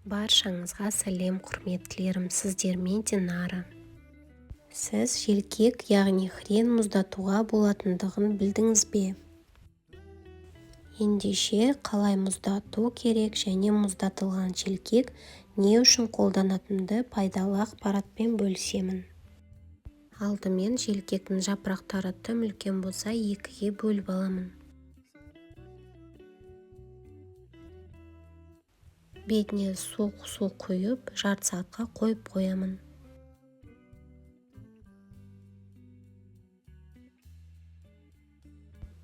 Баршаңызға сәлем, құрметтілерім, сіздермен Динара. Сіз желкек, яғни хрен мұздатуға болатындығын білдіңіз бе? Ендеше қалай мұздату керек және мұздатылған желкек не үшін қолданатынымды пайдалы ақпаратпен бөлісемін. Алдымен желкектің жапырақтары тым үлкен болса екіге бөліп аламын. Бетіне суық су құйып, жарты сағатқа қойып қоямын.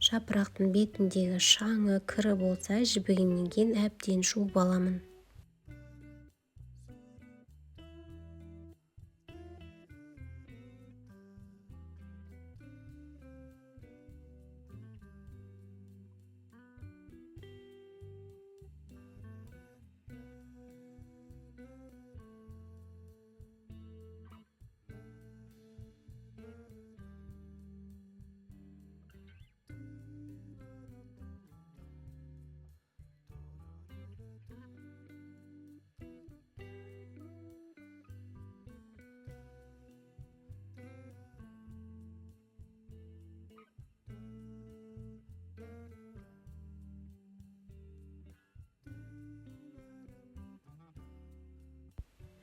Жапырақтың бетіндегі шаңы, кірі болса жібігінен кейін әбден жуып аламын.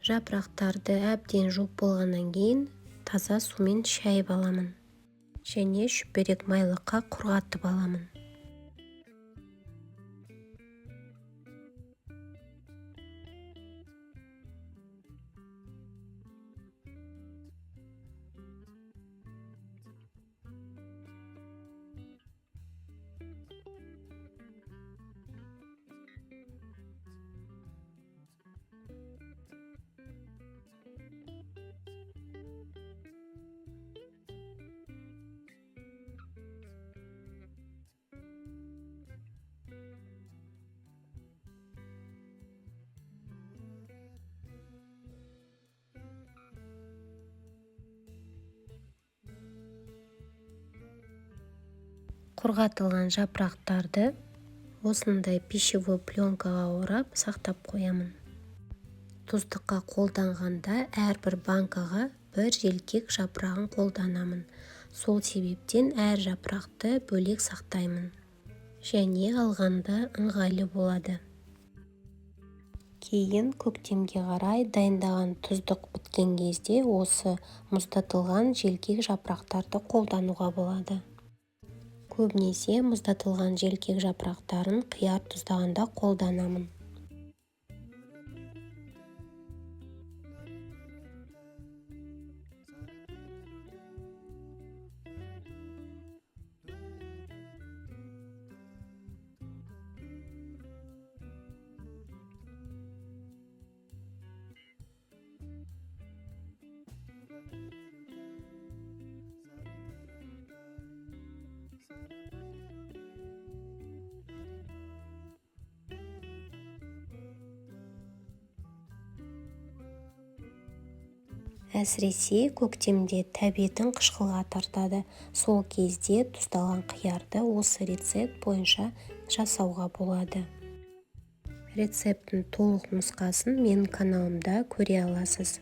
Жапырақтарды әбден жуып болғаннан кейін таза сумен шайып аламын және шүберек майлыққа құрғатып аламын. Құрғатылған жапырақтарды осындай пищевой пленкаға орап сақтап қоямын. Тұздыққа қолданғанда әрбір банкаға бір желкек жапырағын қолданамын. Сол себептен әр жапырақты бөлек сақтаймын және алғанда ыңғайлы болады. Кейін көктемге қарай дайындаған тұздық біткен кезде осы мұздатылған желкек жапырақтарды қолдануға болады. Көбінесе мұздатылған желкек жапырақтарын қияр тұздағанда қолданамын. Әсіресе көктемде тәбетің қышқылға тартады. Сол кезде тұздалған қиярды осы рецепт бойынша жасауға болады. Рецепттің толық нұсқасын менің каналымда көре аласыз.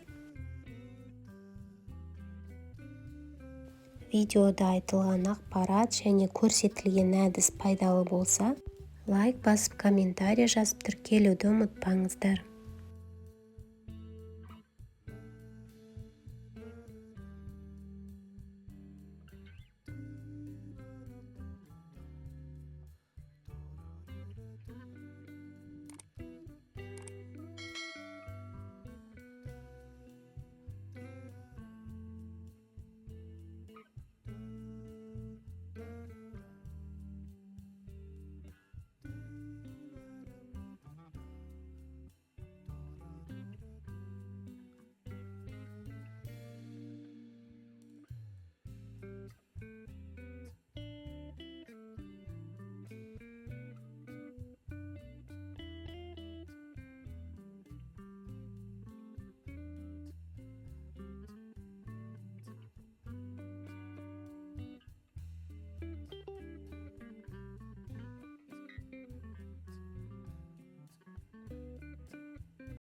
Видеода айтылған ақпарат және көрсетілген әдіс пайдалы болса, лайк басып комментарий жазып тіркелуді ұмытпаңыздар.